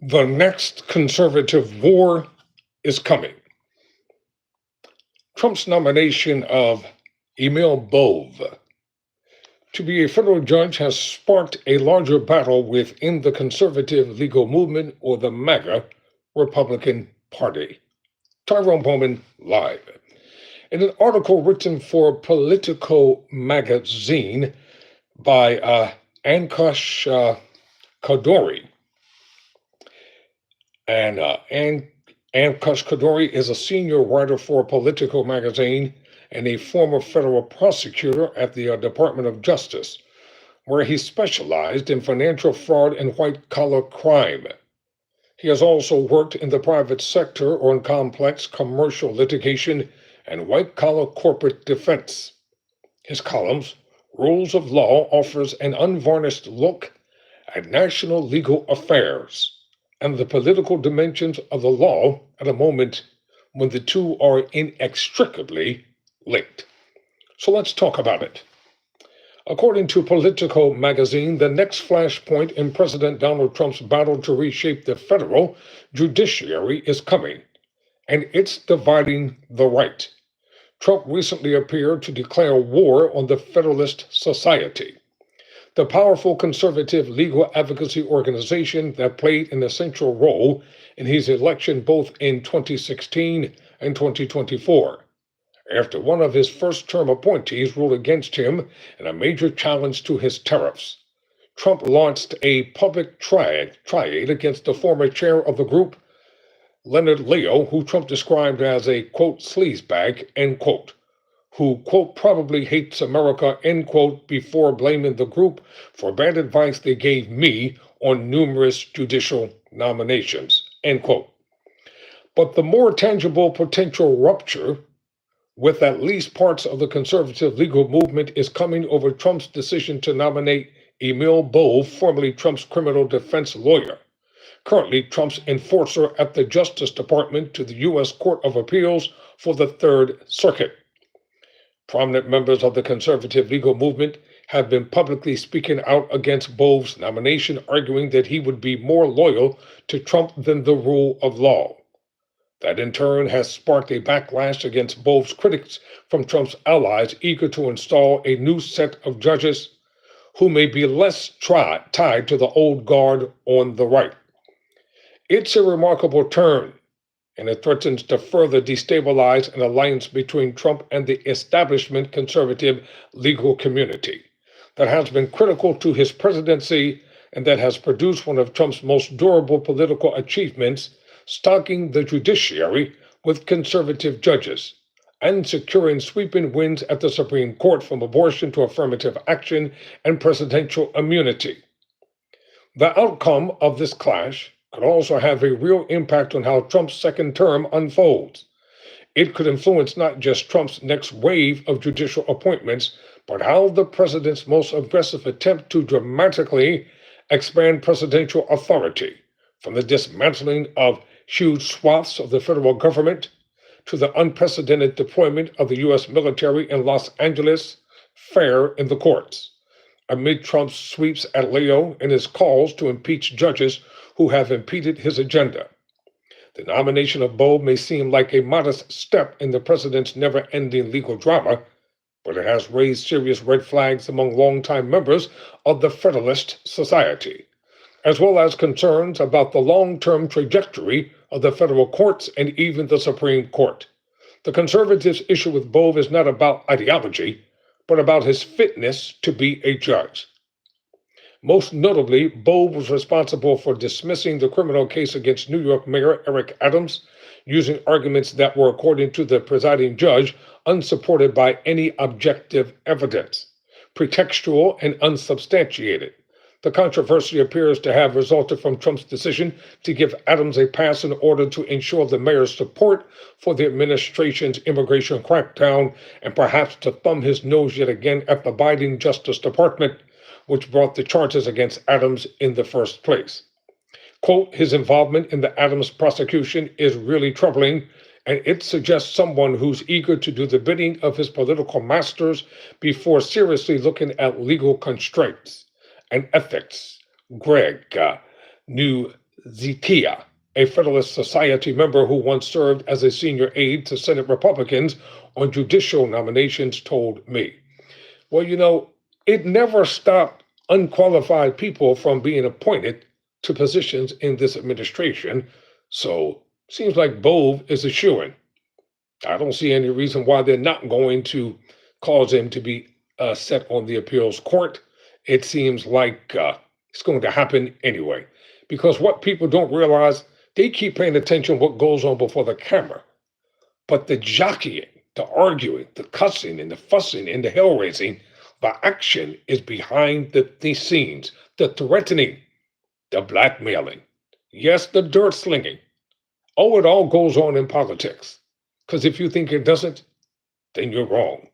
The next conservative war is coming. Trump's nomination of Emil Bove to be a federal judge has sparked a larger battle within the conservative legal movement, or the MAGA Republican Party. Tyrone Bowman live. In an article written for Politico magazine by Ankush Kadori, and Ankush Kadori is a senior writer for Politico magazine and a former federal prosecutor at the Department of Justice, where he specialized in financial fraud and white-collar crime. He has also worked in the private sector on complex commercial litigation and white-collar corporate defense. His columns, Rules of Law, offers an unvarnished look at national legal affairs and the political dimensions of the law at a moment when the two are inextricably linked. So let's talk about it. According to Politico magazine, the next flashpoint in President Donald Trump's battle to reshape the federal judiciary is coming, and it's dividing the right. Trump recently appeared to declare war on the Federalist Society, the powerful conservative legal advocacy organization that played an essential role in his election both in 2016 and 2024. After one of his first-term appointees ruled against him in a major challenge to his tariffs, Trump launched a public triad against the former chair of the group, Leonard Leo, who Trump described as a, quote, sleazebag, end quote, who, quote, probably hates America, end quote, before blaming the group for bad advice they gave me on numerous judicial nominations, end quote. But the more tangible potential rupture with at least parts of the conservative legal movement is coming over Trump's decision to nominate Emil Bove, formerly Trump's criminal defense lawyer, currently Trump's enforcer at the Justice Department, to the U.S. Court of Appeals for the Third Circuit. Prominent members of the conservative legal movement have been publicly speaking out against Bove's nomination, arguing that he would be more loyal to Trump than the rule of law. That in turn has sparked a backlash against Bove's critics from Trump's allies, eager to install a new set of judges who may be less tied to the old guard on the right. It's a remarkable turn, and it threatens to further destabilize an alliance between Trump and the establishment conservative legal community that has been critical to his presidency and that has produced one of Trump's most durable political achievements, stocking the judiciary with conservative judges and securing sweeping wins at the Supreme Court, from abortion to affirmative action and presidential immunity. The outcome of this clash could also have a real impact on how Trump's second term unfolds. It could influence not just Trump's next wave of judicial appointments, but how the president's most aggressive attempt to dramatically expand presidential authority, from the dismantling of huge swaths of the federal government to the unprecedented deployment of the U.S. military in Los Angeles, fare in the courts, amid Trump's sweeps at Leo and his calls to impeach judges who have impeded his agenda. The nomination of Bove may seem like a modest step in the president's never-ending legal drama, but it has raised serious red flags among longtime members of the Federalist Society, as well as concerns about the long-term trajectory of the federal courts and even the Supreme Court. The conservatives' issue with Bove is not about ideology, but about his fitness to be a judge. Most notably, Bove was responsible for dismissing the criminal case against New York Mayor Eric Adams, using arguments that were, according to the presiding judge, unsupported by any objective evidence, pretextual and unsubstantiated. The controversy appears to have resulted from Trump's decision to give Adams a pass in order to ensure the mayor's support for the administration's immigration crackdown, and perhaps to thumb his nose yet again at the Biden Justice Department, which brought the charges against Adams in the first place. Quote, his involvement in the Adams prosecution is really troubling, and it suggests someone who's eager to do the bidding of his political masters before seriously looking at legal constraints and ethics. Greg New Cite, a Federalist Society member who once served as a senior aide to Senate Republicans on judicial nominations, told me. Well, it never stopped unqualified people from being appointed to positions in this administration. So seems like Bove is a shoo-in. I don't see any reason why they're not going to cause him to be set on the appeals court. It seems like it's going to happen anyway. Because what people don't realize, they keep paying attention to what goes on before the camera. But the jockeying, the arguing, the cussing, and the fussing, and the hell raising, the action is behind the scenes, the threatening, the blackmailing, yes, the dirt slinging. Oh, it all goes on in politics. Because if you think it doesn't, then you're wrong.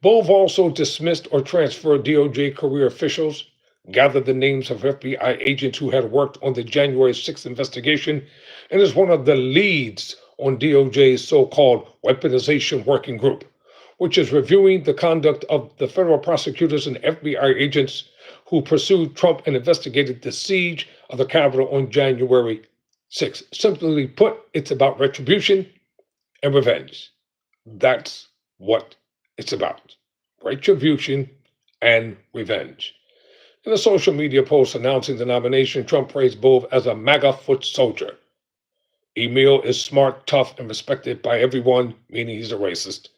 Bove also dismissed or transferred DOJ career officials, gathered the names of FBI agents who had worked on the January 6th investigation, and is one of the leads on DOJ's so-called weaponization working group, which is reviewing the conduct of the federal prosecutors and FBI agents who pursued Trump and investigated the siege of the Capitol on January 6th. Simply put, it's about retribution and revenge. That's what it's about. Retribution and revenge. In a social media post announcing the nomination, Trump praised Bove as a MAGA foot soldier. Emil is smart, tough, and respected by everyone, meaning he's a racist.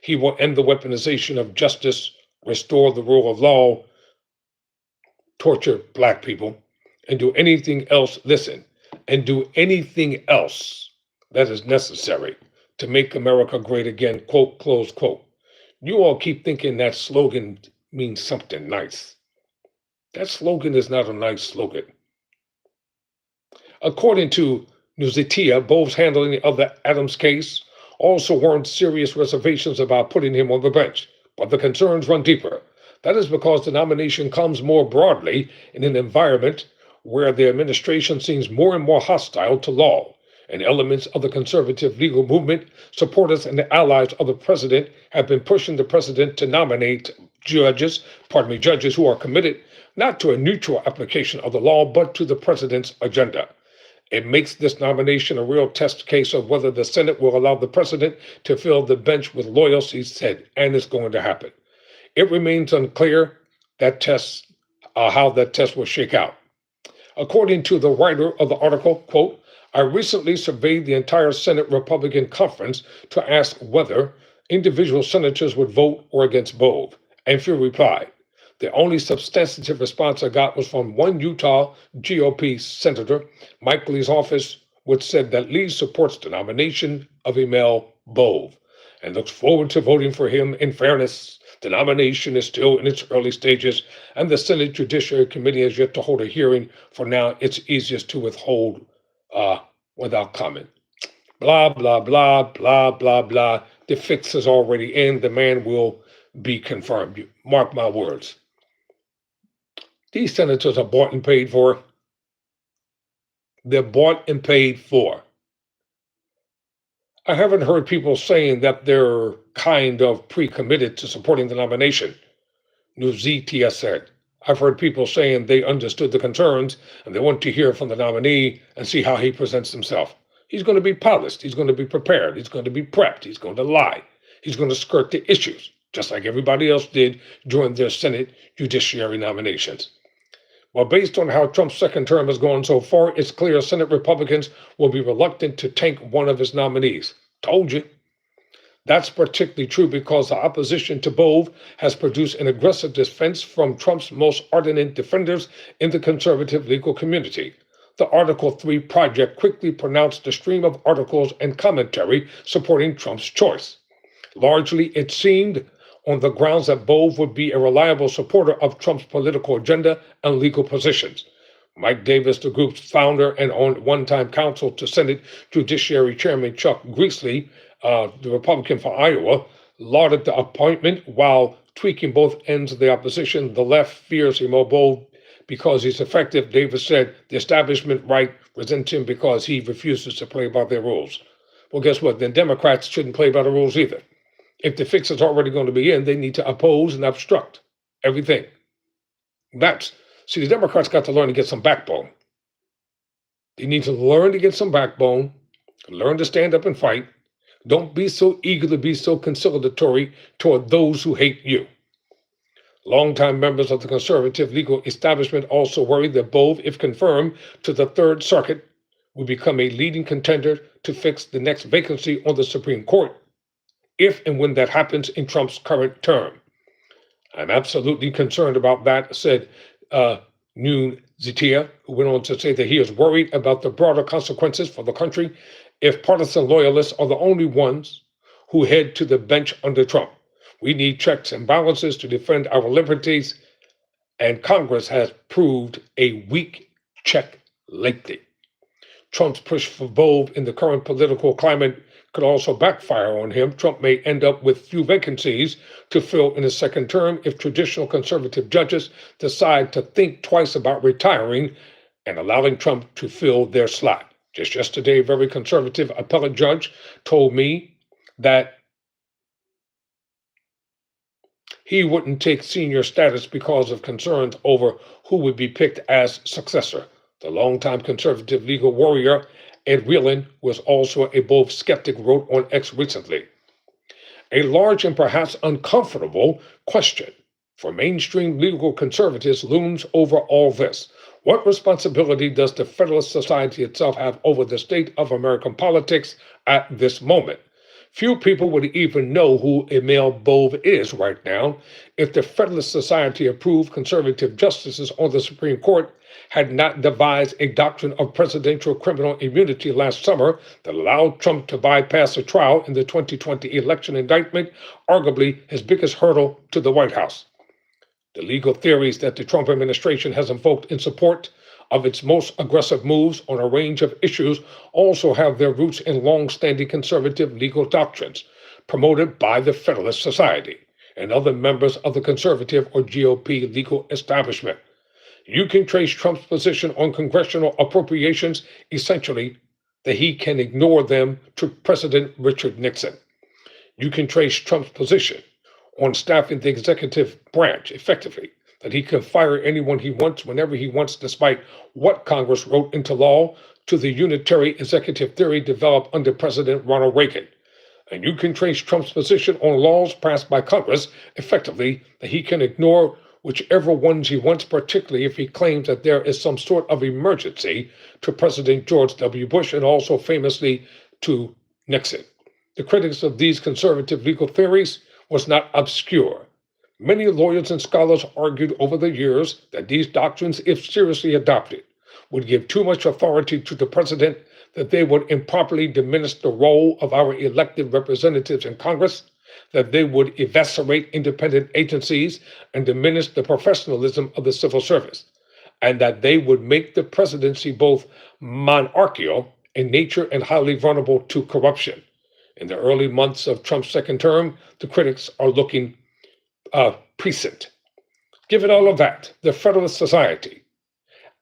He will end the weaponization of justice, restore the rule of law, torture black people, and do anything else, and do anything else that is necessary to make America great again, quote, close quote. You all keep thinking that slogan means something nice. That slogan is not a nice slogan. According to Nuzitia, Bove's handling of the Adams case also warrants serious reservations about putting him on the bench, but the concerns run deeper. That is because the nomination comes more broadly in an environment where the administration seems more and more hostile to law, and elements of the conservative legal movement, supporters and the allies of the president have been pushing the president to nominate judges who are committed not to a neutral application of the law, but to the president's agenda. It makes this nomination a real test case of whether the Senate will allow the president to fill the bench with loyals, he said, and it's going to happen. It remains unclear how that test will shake out. According to the writer of the article, quote, I recently surveyed the entire Senate Republican conference to ask whether individual senators would vote or against Bove, and few replied. The only substantive response I got was from one Utah GOP senator, Mike Lee's office, which said that Lee supports the nomination of Emil Bove and looks forward to voting for him. In fairness, the nomination is still in its early stages, and the Senate Judiciary Committee has yet to hold a hearing. For now, it's easiest to withhold without comment. Blah, blah, blah, blah, blah, blah. The fix is already in. The man will be confirmed. Mark my words. These senators are bought and paid for. They're bought and paid for. I haven't heard people saying that they're kind of pre-committed to supporting the nomination. Nuzitia said. I've heard people saying they understood the concerns and they want to hear from the nominee and see how he presents himself. He's going to be polished. He's going to be prepared. He's going to be prepped. He's going to lie. He's going to skirt the issues, just like everybody else did during their Senate judiciary nominations. Well, based on how Trump's second term has gone so far, it's clear Senate Republicans will be reluctant to tank one of his nominees. Told you. That's particularly true because the opposition to Bove has produced an aggressive defense from Trump's most ardent defenders in the conservative legal community. The Article 3 project quickly pronounced the stream of articles and commentary supporting Trump's choice. Largely, it seemed on the grounds that Bove would be a reliable supporter of Trump's political agenda and legal positions. Mike Davis, the group's founder and one-time counsel to Senate Judiciary Chairman Chuck Grassley, the Republican for Iowa, lauded the appointment while tweaking both ends of the opposition. The left fears Emil Bove because he's effective. Davis said the establishment right resents him because he refuses to play by their rules. Well, guess what? Then Democrats shouldn't play by the rules either. If the fix is already going to be in, they need to oppose and obstruct everything. See, the Democrats got to learn to get some backbone. They need to learn to get some backbone, learn to stand up and fight. Don't be so eager to be so conciliatory toward those who hate you. Longtime members of the conservative legal establishment also worry that Bove, if confirmed to the Third Circuit, will become a leading contender to fix the next vacancy on the Supreme Court, if and when that happens in Trump's current term. I'm absolutely concerned about that, said Noon Zitia, who went on to say that he is worried about the broader consequences for the country if partisan loyalists are the only ones who head to the bench under Trump. We need checks and balances to defend our liberties, and Congress has proved a weak check lately. Trump's push for Bove in the current political climate could also backfire on him. Trump may end up with few vacancies to fill in his second term if traditional conservative judges decide to think twice about retiring and allowing Trump to fill their slot. Just yesterday, a very conservative appellate judge told me that he wouldn't take senior status because of concerns over who would be picked as successor. The longtime conservative legal warrior Ed Whelan was also a Bove skeptic, wrote on X recently. A large and perhaps uncomfortable question for mainstream legal conservatives looms over all this. What responsibility does the Federalist Society itself have over the state of American politics at this moment? Few people would even know who Emil Bove is right now if the Federalist Society approved conservative justices on the Supreme Court had not devised a doctrine of presidential criminal immunity last summer that allowed Trump to bypass a trial in the 2020 election indictment, arguably his biggest hurdle to the White House. The legal theories that the Trump administration has invoked in support of its most aggressive moves on a range of issues also have their roots in long-standing conservative legal doctrines promoted by the Federalist Society and other members of the conservative or GOP legal establishment. You can trace Trump's position on congressional appropriations, essentially that he can ignore them, to President Richard Nixon. You can trace Trump's position on staffing the executive branch effectively, that he can fire anyone he wants whenever he wants, despite what Congress wrote into law, to the unitary executive theory developed under President Ronald Reagan. And you can trace Trump's position on laws passed by Congress effectively, that he can ignore whichever ones he wants, particularly if he claims that there is some sort of emergency, to President George W. Bush and also famously to Nixon. The critics of these conservative legal theories was not obscure. Many lawyers and scholars argued over the years that these doctrines, if seriously adopted, would give too much authority to the president, that they would improperly diminish the role of our elected representatives in Congress, that they would eviscerate independent agencies and diminish the professionalism of the civil service, and that they would make the presidency both monarchical in nature and highly vulnerable to corruption. In the early months of Trump's second term, the critics are looking prescient. Given all of that, the Federalist Society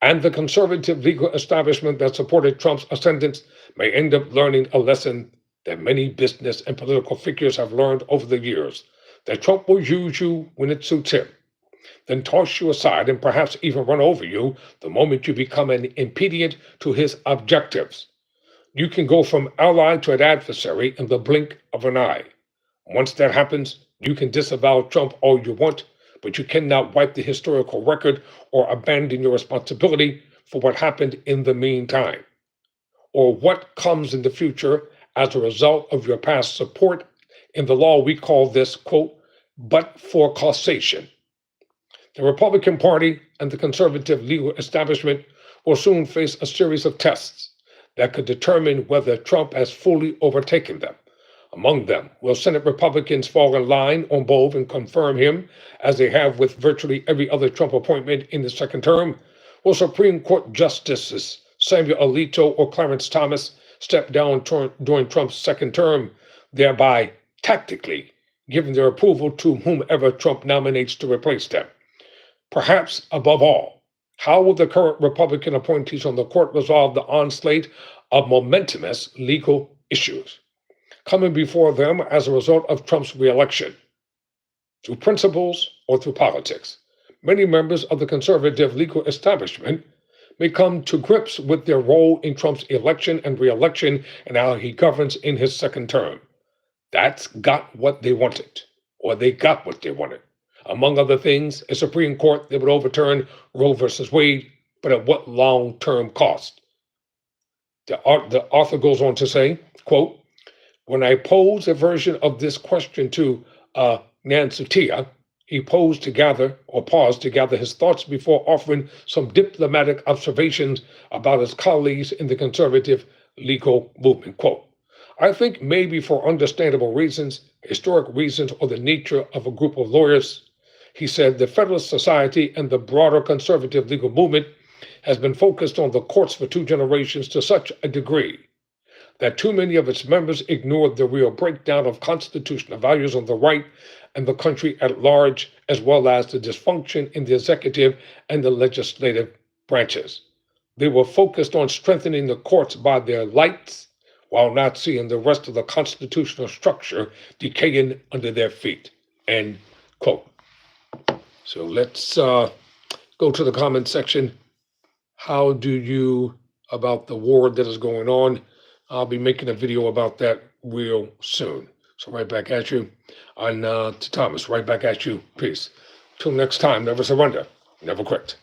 and the conservative legal establishment that supported Trump's ascendance may end up learning a lesson that many business and political figures have learned over the years, that Trump will use you when it suits him, then toss you aside and perhaps even run over you the moment you become an impediment to his objectives. You can go from ally to an adversary in the blink of an eye. Once that happens, you can disavow Trump all you want, but you cannot wipe the historical record or abandon your responsibility for what happened in the meantime, or what comes in the future as a result of your past support. In the law, we call this, quote, but for causation. The Republican Party and the conservative legal establishment will soon face a series of tests that could determine whether Trump has fully overtaken them. Among them, will Senate Republicans fall in line on Bove and confirm him, as they have with virtually every other Trump appointment in the second term? Will Supreme Court Justices Samuel Alito or Clarence Thomas step down during Trump's second term, thereby tactically giving their approval to whomever Trump nominates to replace them? Perhaps above all, how will the current Republican appointees on the court resolve the onslaught of momentous legal issues coming before them as a result of Trump's reelection? Through principles or through politics, many members of the conservative legal establishment may come to grips with their role in Trump's election and reelection and how he governs in his second term. That's got what they wanted, or they got what they wanted. Among other things, a Supreme Court that would overturn Roe versus Wade, but at what long-term cost? The author goes on to say, quote, when I posed a version of this question to Nancy Tia, he paused to gather his thoughts before offering some diplomatic observations about his colleagues in the conservative legal movement. Quote, I think maybe for understandable reasons, historic reasons, or the nature of a group of lawyers, he said, the Federalist Society and the broader conservative legal movement has been focused on the courts for 2 generations to such a degree that too many of its members ignored the real breakdown of constitutional values on the right and the country at large, as well as the dysfunction in the executive and the legislative branches. They were focused on strengthening the courts by their lights, while not seeing the rest of the constitutional structure decaying under their feet. End quote. So let's go to the comment section. How do you about the war that is going on? I'll be making a video about that real soon. So right back at you. To Thomas, right back at you. Peace. Till next time, never surrender, never quit.